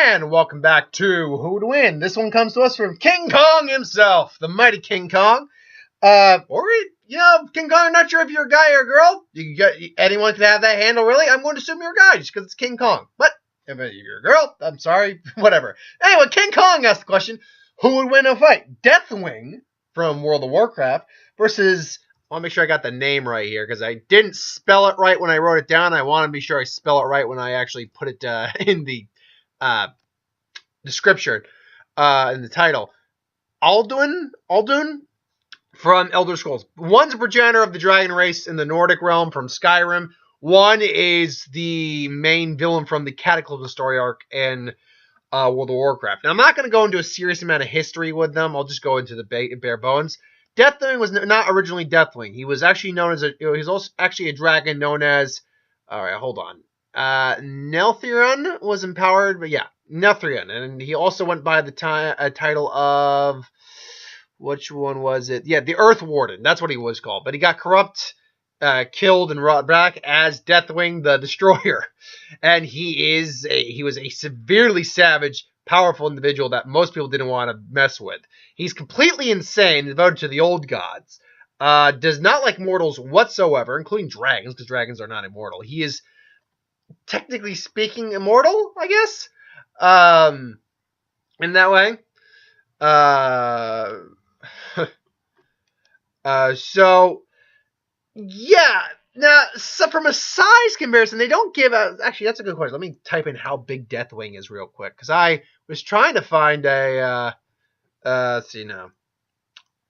And welcome back to Who Would Win. This one comes to us from King Kong himself, the mighty King Kong. King Kong, I'm not sure if you're a guy or a girl. Anyone can have that handle, really. I'm going to assume you're a guy just because it's King Kong. But if you're a girl, I'm sorry, whatever. Anyway, King Kong asked the question, who would win a fight? Deathwing from World of Warcraft versus... I want to make sure I got the name right here because I didn't spell it right when I wrote it down. I want to be sure I spell it right when I actually put it in the description, in the title. Alduin from Elder Scrolls. One's a progenitor of the dragon race in the Nordic realm from Skyrim. One is the main villain from the Cataclysm story arc in World of Warcraft. Now, I'm not going to go into a serious amount of history with them. I'll just go into the bare bones. Deathwing was not originally Deathwing. He was actually known as he's also actually a dragon known as, alright, hold on. Nelthrion was empowered, but yeah, Nelthrion. And he also went by the title of, which one was it? Yeah, the Earth Warden. That's what he was called. But he got corrupt, killed, and brought back as Deathwing the Destroyer. And he was a severely savage, powerful individual that most people didn't want to mess with. He's completely insane, devoted to the old gods. Does not like mortals whatsoever, including dragons, because dragons are not immortal. He is, technically speaking, immortal, I guess. In that way. So, yeah. Now, so from a size comparison, they don't give out... Actually, that's a good question. Let me type in how big Deathwing is real quick, because I was trying to find a... let's see now.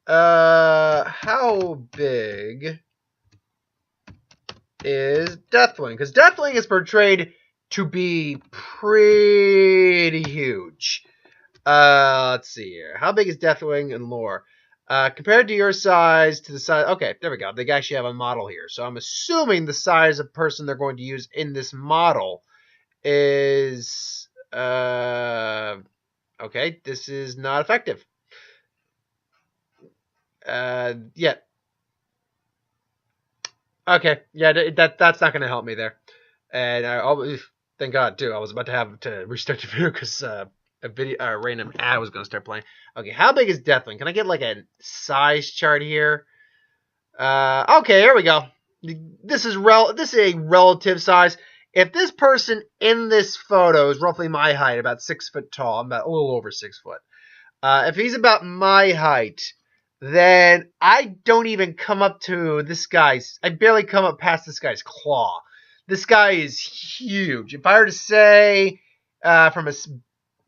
How big is Deathwing? Because Deathwing is portrayed to be pretty huge. Let's see here. How big is Deathwing in lore? Compared to your size to the size... Okay, there we go. They actually have a model here. So I'm assuming the size of person they're going to use in this model is... Okay, this is not effective. Yeah. Okay, yeah, that's not going to help me there. And thank God, too. I was about to have to restart the video because a random ad was going to start playing. Okay, how big is Deathwing? Can I get like a size chart here? Okay, here we go. This is a relative size. If this person in this photo is roughly my height, about 6 foot tall, I'm about a little over 6 foot. If he's about my height, then I don't even come up to this guy's... I barely come up past this guy's claw. This guy is huge. If I were to say, from a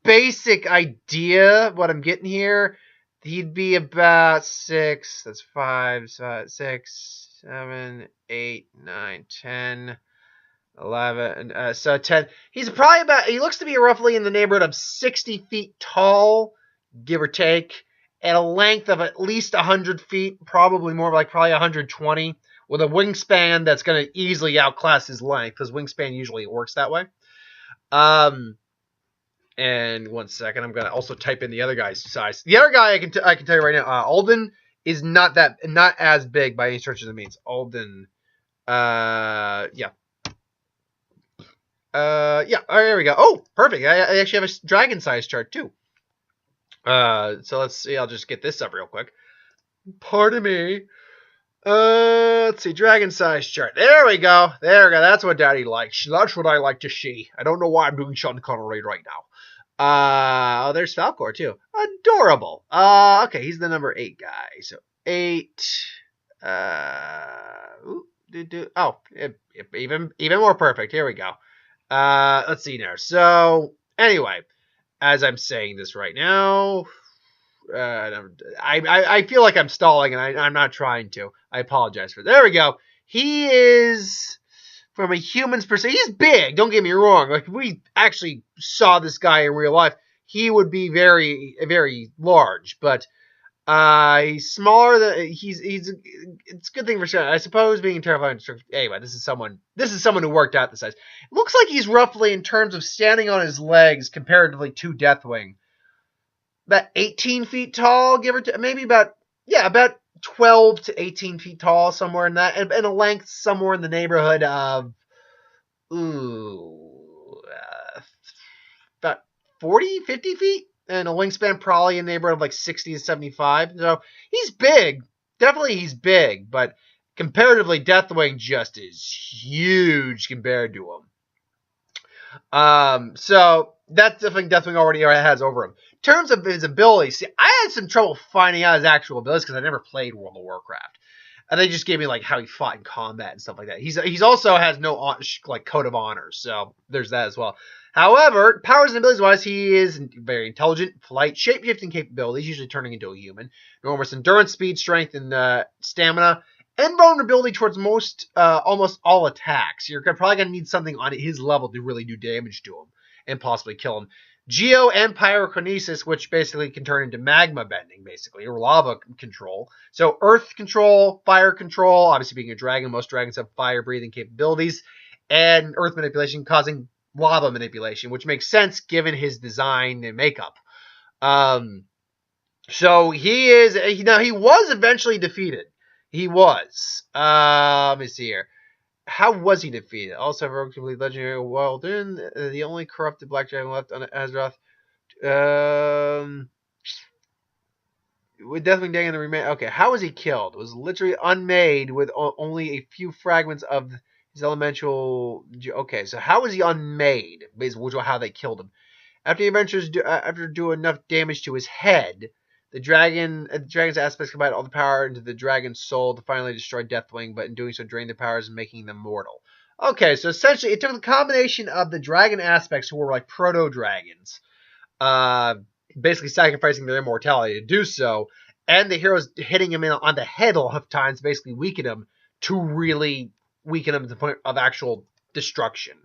basic idea what I'm getting here, he'd be about 6, that's 5, 6, 7, 8, 9, 10, 11, so 10. He's probably about, he looks to be roughly in the neighborhood of 60 feet tall, give or take, and a length of at least 100 feet, probably more, like probably 120, with a wingspan that's going to easily outclass his length, because wingspan usually works that way. And 1 second, I'm going to also type in the other guy's size. The other guy I can tell you right now, Alden is not as big by any stretch of the means. Alden, yeah. Yeah, all right, there we go. Oh, perfect. I actually have a dragon size chart too. So let's see. I'll just get this up real quick. Pardon me. Let's see. Dragon size chart. There we go. There we go. That's what Daddy likes. That's what I like to see. I don't know why I'm doing Sean Connery right now. Oh, there's Falcor too. Adorable. Okay, he's the number 8 guy. So 8. Even more perfect. Here we go. Let's see now. So anyway, as I'm saying this right now, I feel like I'm stalling, and I'm not trying to. I apologize for that. There we go. He is, from a human's perspective, he's big. Don't get me wrong. Like, if we actually saw this guy in real life, he would be very, very large. But he's smaller than it's a good thing for sure. I suppose being terrifying. Anyway, this is someone who worked out the size. It looks like he's roughly, in terms of standing on his legs comparatively to Deathwing, about 18 feet tall, give or take, maybe about 12 to 18 feet tall, somewhere in that, and a length somewhere in the neighborhood of about 40, 50 feet, and a wingspan probably in the neighborhood of like 60 to 75. So he's big. Definitely he's big, but comparatively, Deathwing just is huge compared to him. So that's something Deathwing already has over him. In terms of his abilities, see, I had some trouble finding out his actual abilities because I never played World of Warcraft. And they just gave me like how he fought in combat and stuff like that. He's also has no like code of honors, so there's that as well. However, powers and abilities wise, he is very intelligent, polite, shapeshifting capabilities, usually turning into a human. Enormous endurance, speed, strength, and stamina, and vulnerability towards almost all attacks. You're probably gonna need something on his level to really do damage to him and possibly kill him. Geo and pyrokinesis, which basically can turn into magma bending, basically, or lava control. So earth control, fire control, obviously being a dragon, most dragons have fire breathing capabilities, and earth manipulation causing lava manipulation, which makes sense given his design and makeup. So he was eventually defeated. He was. Let me see here. How was he defeated? Also, relatively legendary Walden, the only corrupted black dragon left on Azeroth. With Deathwing Dang and the remain. Okay, how was he killed? It was literally unmade with only a few fragments of his elemental. Okay, so how was he unmade? Basically, how they killed him. After the adventures, after doing enough damage to his head, the dragon's aspects combined all the power into the dragon's soul to finally destroy Deathwing, but in doing so drained the powers, making them mortal. Okay, so essentially it took the combination of the dragon aspects, who were like proto-dragons, basically sacrificing their immortality to do so, and the heroes hitting him on the head a lot of times, basically weaken him to really weaken him to the point of actual destruction.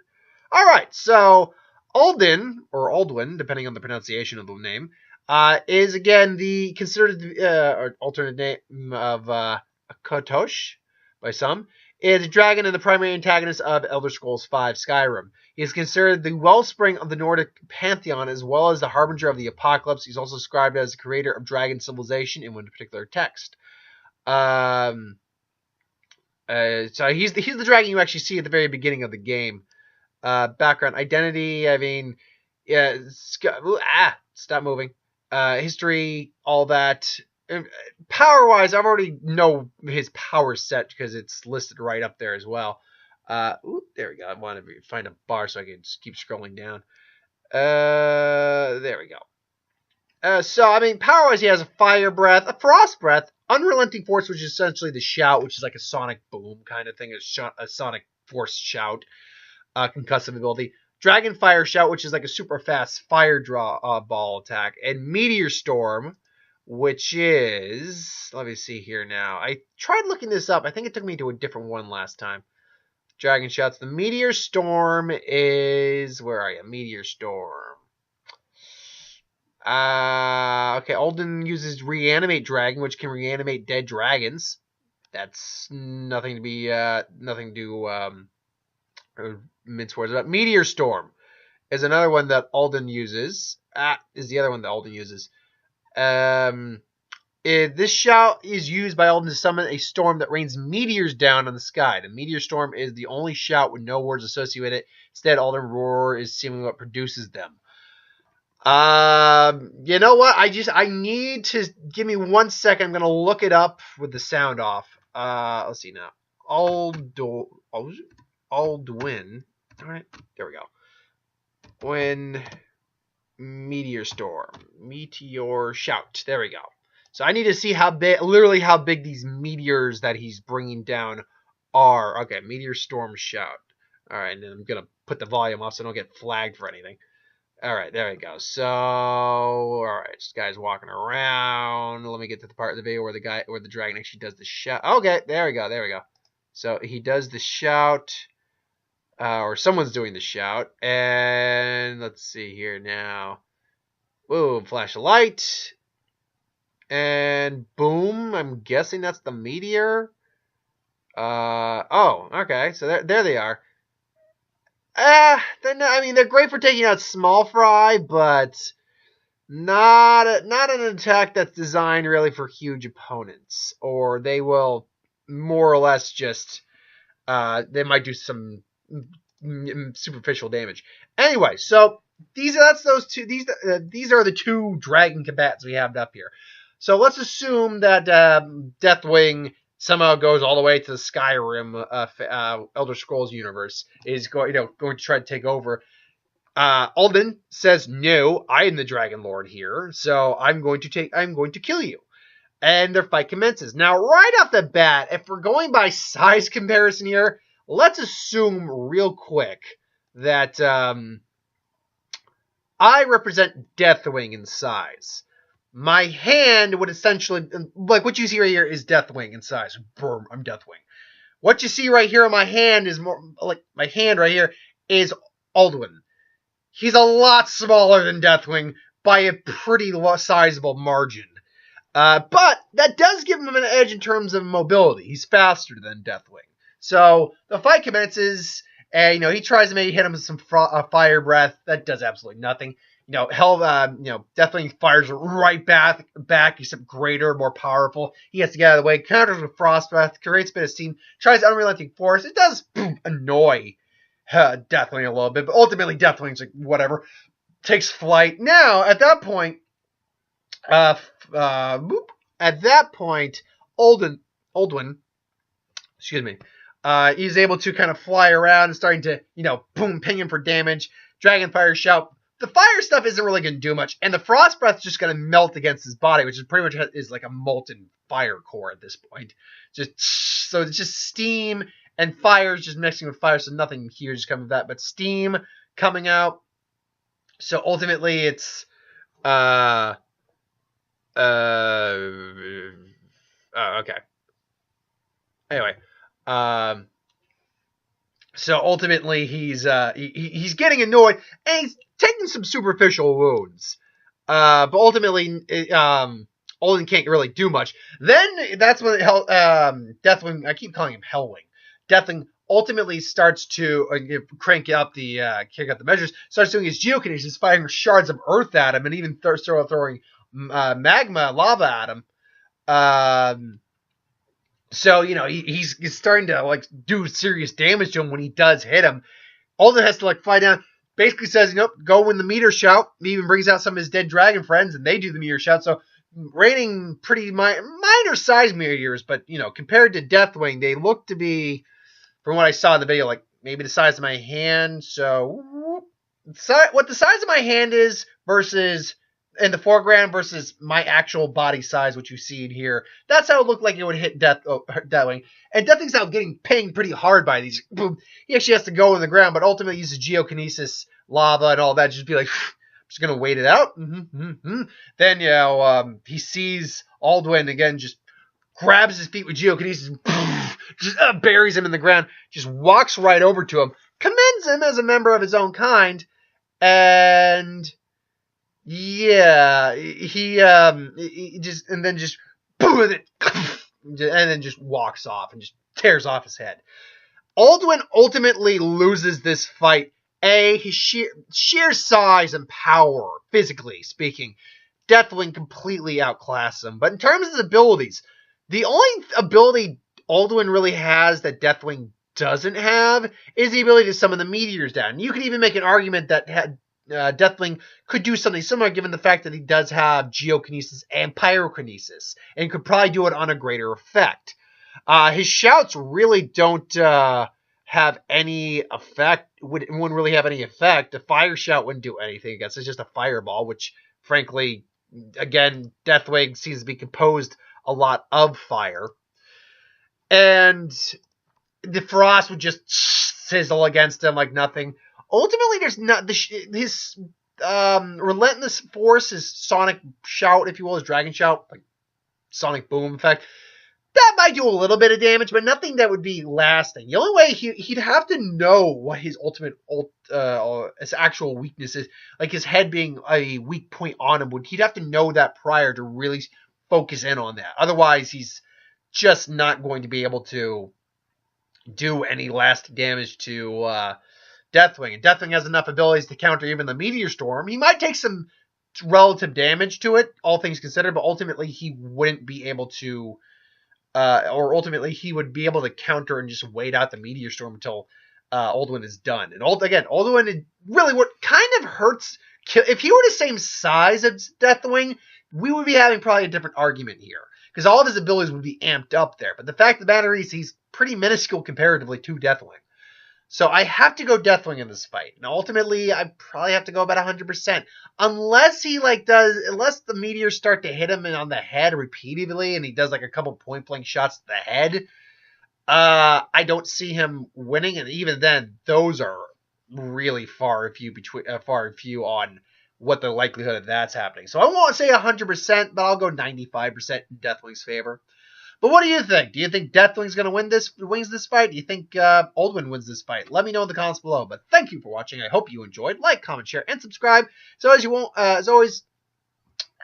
Alright, so Alden, or Aldwin, depending on the pronunciation of the name, is again the considered alternate name of Kotosh by some. Is a dragon and the primary antagonist of Elder Scrolls V Skyrim. He is considered the wellspring of the Nordic pantheon as well as the harbinger of the apocalypse. He's also described as the creator of dragon civilization in one particular text. So he's the dragon you actually see at the very beginning of the game. Background, identity, I mean, yeah, stop moving. History, all that. Power-wise, I've already know his power set because it's listed right up there as well. There we go. I want to find a bar so I can just keep scrolling down. There we go. So, I mean, power-wise, he has a fire breath, a frost breath, unrelenting force, which is essentially the shout, which is like a sonic boom kind of thing, a sonic force shout, concussive ability. Dragon Fire Shout, which is like a super fast fire draw ball attack. And Meteor Storm, which is... Let me see here now. I tried looking this up. I think it took me to a different one last time. Dragon Shouts. The Meteor Storm is... Where are you? Meteor Storm. Okay, Alden uses Reanimate Dragon, which can reanimate dead dragons. That's nothing to be... nothing to... mince words about. Meteor Storm is another one that Alden uses. Is the other one that Alden uses. This shout is used by Alden to summon a storm that rains meteors down on the sky. The Meteor Storm is the only shout with no words associated with it. Instead, Alden Roar is seemingly what produces them. You know what? I need to give me 1 second. I'm gonna look it up with the sound off. Let's see now. Aldwin. Alright, there we go. When Meteor Storm. Meteor Shout. There we go. So I need to see how big, literally how big these meteors that he's bringing down are. Okay, Meteor Storm Shout. Alright, and then I'm going to put the volume off so I don't get flagged for anything. Alright, there we go. So, alright, this guy's walking around. Let me get to the part of the video where the dragon actually does the shout. Okay, there we go. So he does the shout. Or someone's doing the shout. And let's see here now. Boom, flash of light. And boom, I'm guessing that's the meteor. Oh, okay. So there they are. They're great for taking out small fry, but not an attack that's designed really for huge opponents. Or they will more or less just they might do some superficial damage. Anyway, so that's those two. These are the two dragon combatants we have up here. So let's assume that Deathwing somehow goes all the way to the Skyrim Elder Scrolls universe, is going to try to take over. Alden says, "No, I am the Dragon Lord here, so I'm going to kill you." And their fight commences. Now, right off the bat, if we're going by size comparison here, let's assume real quick that I represent Deathwing in size. My hand would essentially, like what you see right here is Deathwing in size. Boom, I'm Deathwing. What you see right here on my hand is more like my hand right here is Alduin. He's a lot smaller than Deathwing by a pretty sizable margin. But that does give him an edge in terms of mobility. He's faster than Deathwing. So the fight commences, and he tries to maybe hit him with some fire breath. That does absolutely nothing. Deathwing fires right back, except greater, more powerful. He has to get out of the way, counters with frost breath, creates a bit of steam, tries unrelenting force. It does annoy Deathwing a little bit, but ultimately Deathwing's like, whatever, takes flight. Now, at that point, Alduin, excuse me, he's able to kind of fly around and starting to, ping him for damage. Dragonfire shout. The fire stuff isn't really going to do much, and the frost breath is just going to melt against his body, which is pretty much is like a molten fire core at this point. So it's just steam and fire is just mixing with fire, so nothing huge is coming of that, but steam coming out. So ultimately, it's okay. Anyway, so ultimately he's getting annoyed and he's taking some superficial wounds. But ultimately, Alden can't really do much. Then that's when Deathwing, I keep calling him Hellwing. Deathwing ultimately starts to kick up the measures, starts doing his geokinesis, firing shards of earth at him, and even throwing magma, lava at him. So, he's starting to, do serious damage to him when he does hit him. Alden has to, fly down. Basically says, go when the meteor shout. He even brings out some of his dead dragon friends, and they do the meteor shout. So, raining pretty minor size meteors, but, compared to Deathwing, they look to be, from what I saw in the video, maybe the size of my hand. So, what the size of my hand is versus in the foreground versus my actual body size, which you see in here, that's how it looked like it would hit Deathwing. And Deathwing's now getting pinged pretty hard by these. He actually has to go in the ground, but ultimately uses geokinesis, lava, and all that. Just be like, I'm just going to wait it out. Then, he sees Alduin again, just grabs his feet with geokinesis, and just buries him in the ground, just walks right over to him, commends him as a member of his own kind, and yeah, he just and then just boom it, and then just walks off and just tears off his head. Alduin ultimately loses this fight. His sheer size and power, physically speaking, Deathwing completely outclassed him. But in terms of his abilities, the only ability Alduin really has that Deathwing doesn't have is the ability to summon the meteors down. You could even make an argument that Deathwing could do something similar given the fact that he does have geokinesis and pyrokinesis and could probably do it on a greater effect. His shouts really don't have any effect, wouldn't really have any effect. The fire shout wouldn't do anything against it. It's just a fireball, which frankly, again, Deathwing seems to be composed a lot of fire. And the frost would just sizzle against him like nothing. Ultimately, there's not his relentless force, his sonic shout, if you will, his dragon shout, like sonic boom effect. That might do a little bit of damage, but nothing that would be lasting. The only way he'd have to know what his his actual weakness is, like his head being a weak point on him, he'd have to know that prior to really focus in on that. Otherwise, he's just not going to be able to do any lasting damage to Deathwing. And Deathwing has enough abilities to counter even the meteor storm. He might take some relative damage to it, all things considered, but ultimately he wouldn't be able to, or ultimately he would be able to counter and just wait out the meteor storm until Oldwin is done. And Oldwin really what kind of hurts. If he were the same size as Deathwing, we would be having probably a different argument here. Because all of his abilities would be amped up there. But the fact of the matter is he's pretty minuscule comparatively to Deathwing. So I have to go Deathwing in this fight. And ultimately, I probably have to go about 100%. Unless unless the meteors start to hit him on the head repeatedly and he does like a couple point blank shots to the head, I don't see him winning. And even then, those are really far and few on what the likelihood of that's happening. So I won't say 100%, but I'll go 95% in Deathwing's favor. But what do you think? Do you think Deathwing's going to wins this fight? Do you think Oldwin wins this fight? Let me know in the comments below. But thank you for watching. I hope you enjoyed. Like, comment, share, and subscribe. So as always,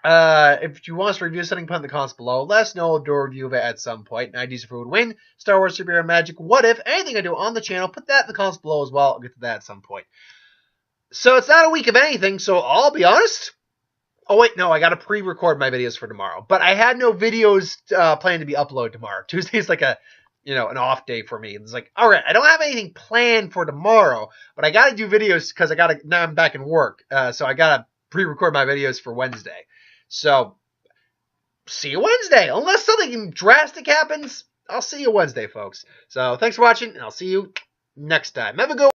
if you want us to review something, put in the comments below. Let us know. I'll do a review of it at some point. IDs for would win. Star Wars, Superhero Magic, What If, anything I do on the channel, put that in the comments below as well. I'll get to that at some point. So it's not a week of anything, so I'll be honest. Oh, wait, no, I got to pre-record my videos for tomorrow. But I had no videos planned to be uploaded tomorrow. Tuesday's like an off day for me. It's like, all right, I don't have anything planned for tomorrow, but I got to do videos because now I'm back in work. So I got to pre-record my videos for Wednesday. So see you Wednesday. Unless something drastic happens, I'll see you Wednesday, folks. So thanks for watching, and I'll see you next time. Have a good one.